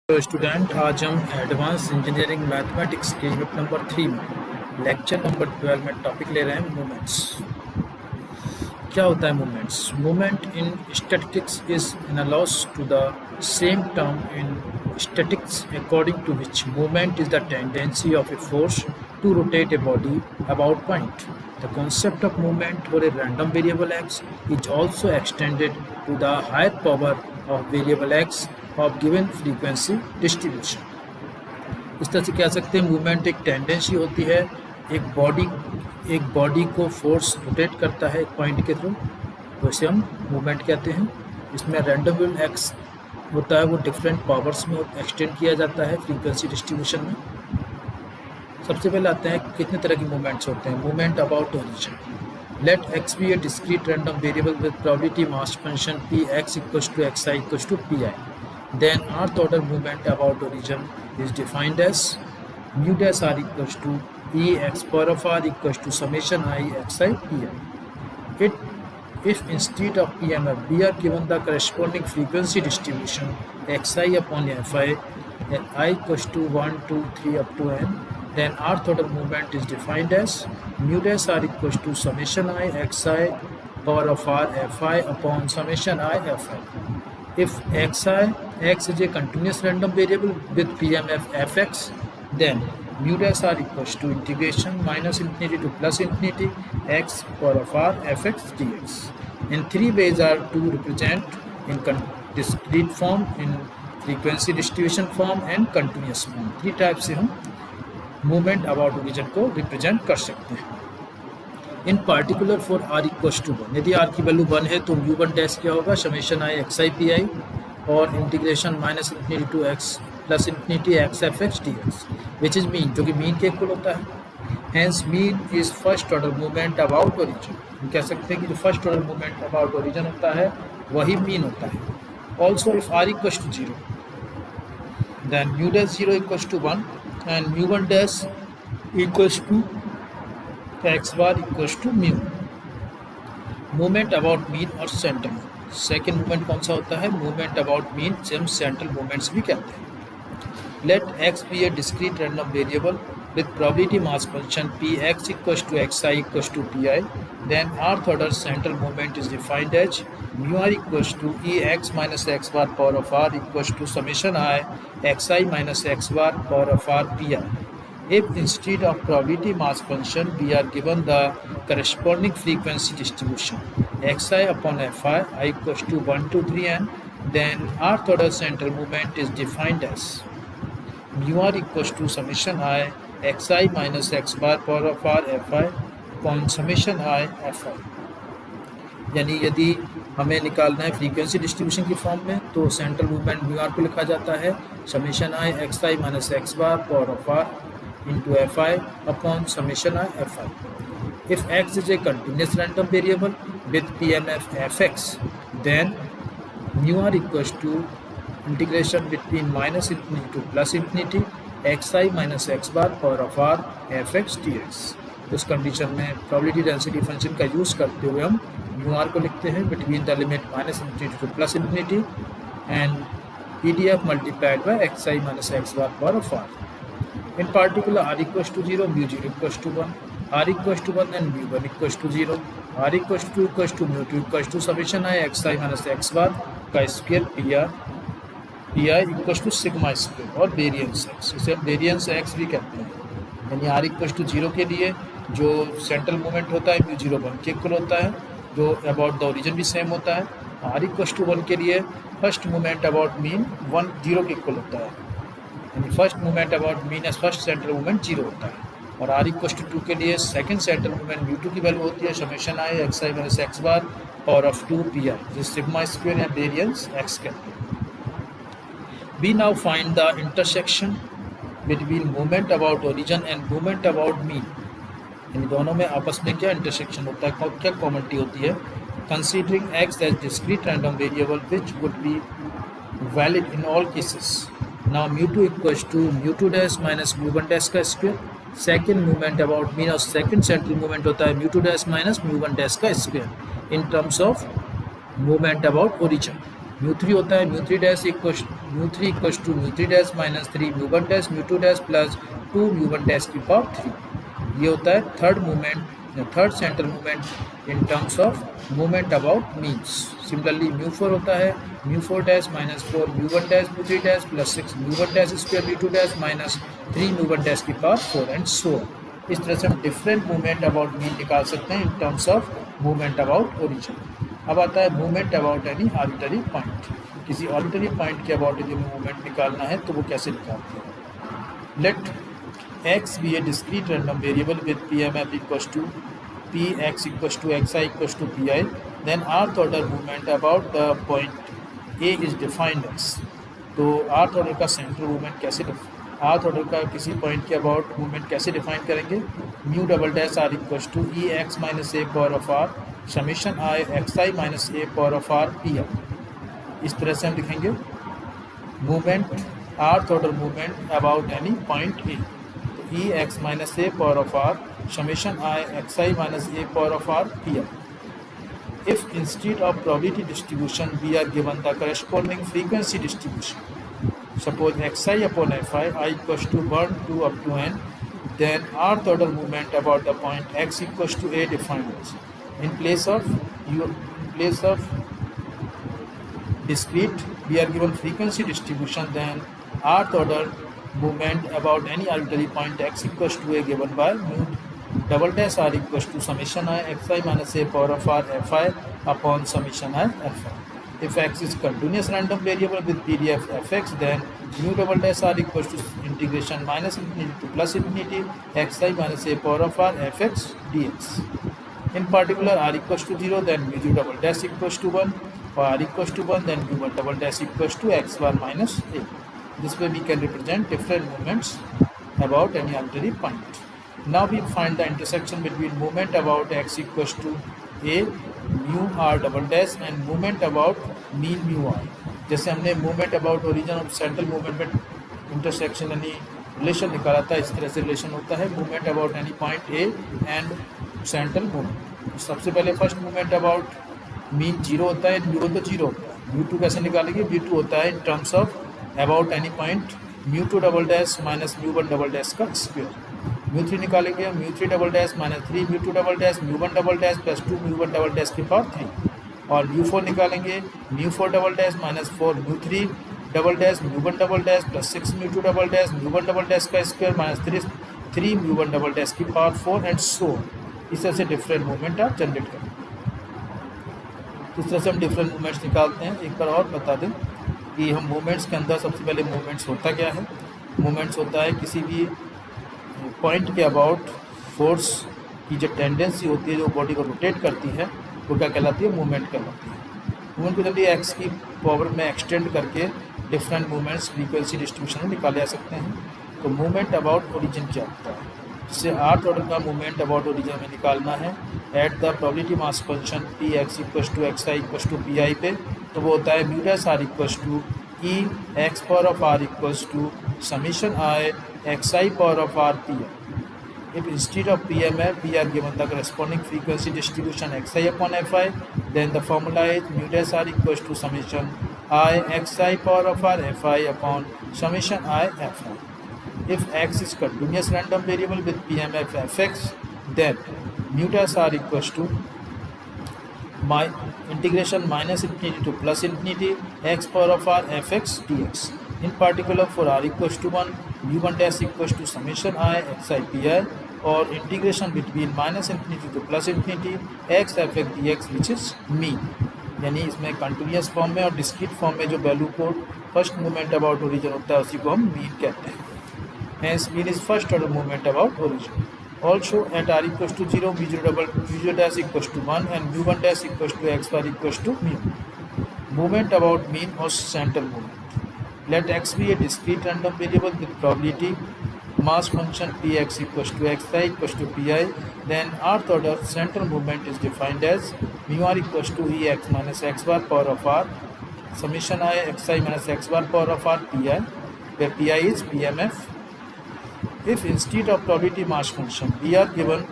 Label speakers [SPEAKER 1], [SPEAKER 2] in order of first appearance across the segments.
[SPEAKER 1] तो स्टूडेंट आज हम एडवांस इंजीनियरिंग मैथमेटिक्स के यूनिट नंबर 3 में लेक्चर नंबर 12 में टॉपिक ले रहे हैं मूवमेंट्स। क्या होता है movements? Movement in statistics is analogous to the same term in statistics according to which movement is the tendency of a force to rotate a body about point. The concept of movement for a random variable x is also extended to the higher power of variable x of given frequency distribution. इस तरह से कह सकते हैं movement एक tendency होती है, एक बॉडी को फोर्स रोटेट करता है एक पॉइंट के थ्रू, तो इसे हम मूवमेंट कहते हैं। इसमें रैंडम वेरिएबल एक्स होता है, वो डिफरेंट पावर्स में एक्सटेंड किया जाता है फ्रीक्वेंसी डिस्ट्रीब्यूशन में। सबसे पहले आते हैं कितने तरह के मूवमेंट्स होते हैं। Movement about origin. Let x be a discrete random variable with probability mass function p x equals to x i equals to p i. Then rth order movement about origin is defined as mu dash r equals to e x power of r equals to summation i x i p i. If instead of PMF we are given the corresponding frequency distribution xi upon fi and I equals to 1, 2, 3 up to n, then earth order movement is defined as mu dash r equals to summation I xi power of r fi upon summation I fi. If x is a continuous random variable with PMF fx, then mu dash r equals to integration minus infinity to plus infinity x power of r fx dx. In three ways are to represent in discrete form, in frequency distribution form and continuous form. Three types से हम movement about origin को represent कर सकते हैं। In particular for r equals to 1, यदि r की value 1 है तो mu1 डैश क्या होगा, समेशन i xi pi और integration minus infinity to x plus infinity x fx dx, which is mean, जो कि मीन के इक्वल होता है। Hence mean is first order movement about origin. हम कह सकते हैं कि जो first order movement about origin होता है वही मीन होता है। Also if r equals to 0 then mu dash 0 equals to 1 and mu 1 dash equals to x bar equals to mu. Movement about mean और सेंटर। सेकेंड मूवमेंट कौन सा होता है? मूवमेंट अबाउट मीन से हम सेंट्रल मूवमेंट्स भी कहते हैं। Let x be a discrete random variable with probability mass function px equals to xi equals to pi, then rth order central moment is defined as mu r equals to ex minus x bar power of r equals to summation I xi minus x bar power of r pi. If instead of probability mass function we are given the corresponding frequency distribution xi upon fi I equals to 1, 2, 3 n, then rth order central moment is defined as mu r equals to summation I xi minus x bar power of r fi upon summation I fi। यानी यदि हमें निकालना है frequency distribution की form में तो central movement mu r को लिखा जाता है summation i xi minus x bar power of r into fi upon summation i fi। If x is a continuous random variable with PMF fx, then mu r equals to integration between minus infinity to plus infinity xi minus x bar power of r fx dx। उस condition में probability density function का use करते हुए हम mu r को लिखते हैं between the limit minus infinity to plus infinity and PDF multiplied by xi minus x bar power of r। In particular r equals to 0, mu 0 equals to 1, r equals to 1 and mu 1 equals to 0, r equals to 2 equals to mu 2 equals to summation i xi minus x bar का square p i equals to sigma square और variance x, इसे हम variance x भी कहते हैं। यानी are equals to 0 के लिए जो सेंट्रल मूवमेंट होता है म्यू 0 1 के इक्वल होता है, जो अबाउट द ओरिजिन भी सेम होता है। आर इक्वल्स टू 1 के लिए फर्स्ट मूवमेंट अबाउट मीन 1 0 के इक्वल होता है, यानी first movement about mean as first central movement 0 होता है। और आर इक्वल्स टू 2 के लिए सेकेंड सेंट्रल मूवमेंट म्यू 2 की वैल्यू होती है summation i xi minus x bar power of 2 pi, जिस सिग्मा स्क्वायर या वेरियंस एक्स कहते हैं। We now find the intersection between movement about origin and movement about mean. इन दोनों में आपस में क्या इंटरसेक्शन होता है, क्या कॉमनिटी होती है। Considering x as discrete random variable which would be valid in all cases. Now mu2 equals to mu2 dash minus mu1 dash का square. Second movement about mean और सेकेंड सेंट्रल मूवमेंट होता है mu2 dash minus mu1 dash का square in terms of movement about origin. Mu three होता है mu three dash two mu three dash minus three mu one dash mu two dash plus two mu one dash की power three. ये होता है third centre movement in terms of movement about means. Similarly mu four होता है mu four dash minus four mu one dash mu three dash plus six mu one dash square mu two dash minus three mu one dash की power four and so on. इस तरह से हम different movement about mean निकाल सकते हैं in terms of movement about origin. अब आता है movement about any arbitrary point. किसी आर्बिट्ररी पॉइंट के अबाउट यदि मूवमेंट निकालना है तो वो कैसे निकालते हैं। Let x be a discrete random variable with PMF equals to Px equals to xi equals to Pi, then rth order movement about the point A is defined as। तो rth order का centre movement कैसे rth order का किसी point के about movement कैसे define करेंगे। Mu double dash r equals to e x minus a power of r summation i x i minus a power of r p r. इस तरह से हम लिखेंगे movement rth order movement about any point a. E x minus a power of r summation I x I minus a power of r p r. If instead of probability distribution we are given the corresponding frequency distribution, suppose x I upon f I equals to 1 2 up to n, then rth order movement about the point x equals to a defined as in place of discrete we are given frequency distribution, then rth order movement about any arbitrary point x equals to a given by mu double dash r equals to summation I x I minus a power of r f I upon summation I f I. If x is continuous random variable with PDF fx, then mu double dash r equals to integration minus infinity to plus infinity x I minus a power of r fx dx. In particular r equals to 0, then mu double dash equals to 1, or r equals to 1, then mu double dash equals to x bar minus a. This way we can represent different movements about any arbitrary point. Now we find the intersection between movement about x equals to a mu r double dash and movement about mean mu r। जैसे हमने movement about origin और central movement में intersection यानी relation निकाला था, इस तरह से relation होता है movement about any point a and central movement। सबसे पहले first movement about mean 0 होता है, mu तो 0 होता है। mu2 कैसे निकालेंगे। mu2 होता है in terms of about any point mu two double dash minus mu one double dash का स्क्वायर। म्यू थ्री निकालेंगे mu three double dash minus three mu two double dash mu one double dash plus two mu one double dash की power three. और mu four निकालेंगे mu four double dash minus four mu three double dash mu one double dash plus six mu two double dash mu one double dash का square minus three mu one double dash की power four and सो। इस तरह से different movement आप generate करें। इस तरह से हम डिफरेंट मूवमेंट्स निकालते हैं। एक बार और बता दें कि हम मूवमेंट्स के अंदर सबसे पहले मूवमेंट्स होता क्या है। मूवमेंट्स होता है किसी भी पॉइंट के अबाउट फोर्स की जो टेंडेंसी होती है जो बॉडी को रोटेट करती है वो क्या कहलाती है, मूवमेंट कहलाती है। मूवमेंट को जल्दी एक्स की पावर में एक्सटेंड करके डिफरेंट मूवमेंट्स फ्रीक्वेंसी डिस्ट्रीब्यूशन में निकाले जा सकते हैं। तो मूवमेंट अबाउट ओरिजिन क्या होता है, जिससे आर्थ ऑर्डर का मूवमेंट अबाउट ओरिजिन में निकालना है at the probability mass function p x equals to x i equals to p i पे, तो वो होता है mu dash r equals to e x power of r equals to summation i x i power of r p i. If instead of PMF we are given the corresponding frequency distribution xi upon fi, then the formula is mu dash r equals to summation I xi power of r fi upon summation I fi. If x is continuous random variable with PMF fx, then mu dash r equals to my integration minus infinity to plus infinity x power of r fx dx. In particular, for r equals to 1, mu1 dash equals to summation I xi pi और integration between minus infinity to plus infinity x F x D x which is mean. यानी इसमें continuous form में और discrete form में जो value को first movement about origin होता है उसी को हम मीन कहते हैं। Hence mean is first order movement about origin. Also at r equals to 0 mu dash equals to 1 and mu one dash equals to x bar equals to mu. Movement about mean और central movement. Let x be a discrete random variable with probability mass function px equals to xi equals to pi, then rth order central movement is defined as mu r equals to ex minus x bar power of r summation I xi minus x bar power of r pi, where pi is PMF. If instead of probability mass function we are given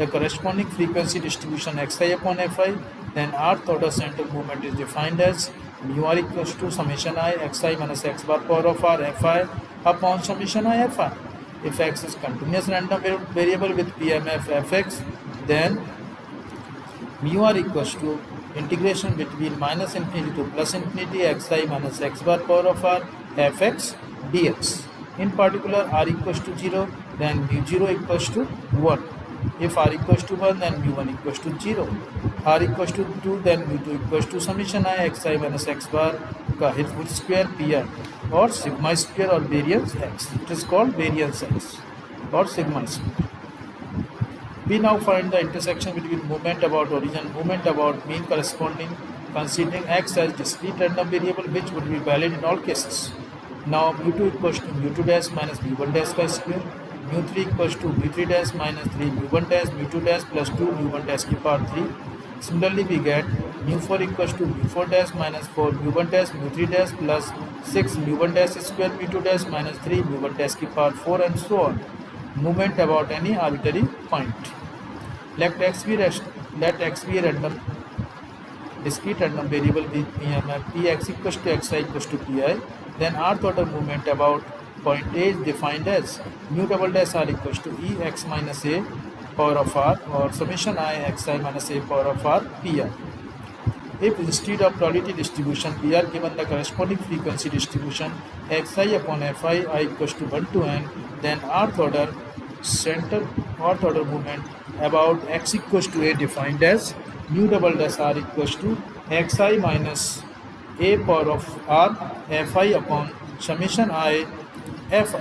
[SPEAKER 1] the corresponding frequency distribution xi upon fi, then rth order central movement is defined as mu r equals to summation I xi minus x bar power of r fi upon summation I fi. If x is continuous random variable with PMF fx, then mu r equals to integration between minus infinity to plus infinity xi minus x bar power of r fx dx. In particular, r equals to 0, then mu 0 equals to 1. If r equals to 1, then mu 1 equals to 0. r equals to 2, then mu 2 equals to summation I xi minus x bar का whole square pr or sigma square or variance x. It is called variance x or sigma square. We now find the intersection between moment about origin, moment about mean corresponding, considering x as discrete random variable, which would be valid in all cases. Now mu2 equals to mu2 dash minus mu1 dash का square, mu3 equals to mu3 dash minus 3 mu1 dash mu2 dash plus 2 mu1 dash की power 3. Similarly, we get mu4 equals to mu4 dash minus 4 mu1 dash mu3 dash plus 6 mu1 dash square mu2 dash minus 3 mu1 dash की power 4 and so on. Movement about any arbitrary point. Let x be a random discrete random variable with PMF px equals to xi equals to pi. Then rth order movement about point A is defined as mu double dash r equals to e x minus a power of r or summation I xi minus a power of r pi. If instead of probability distribution we are given the corresponding frequency distribution xi upon fi I equals to 1 to n, then rth order movement about x equals to a defined as mu double dash r equals to xi minus a power of r fi upon summation I fi.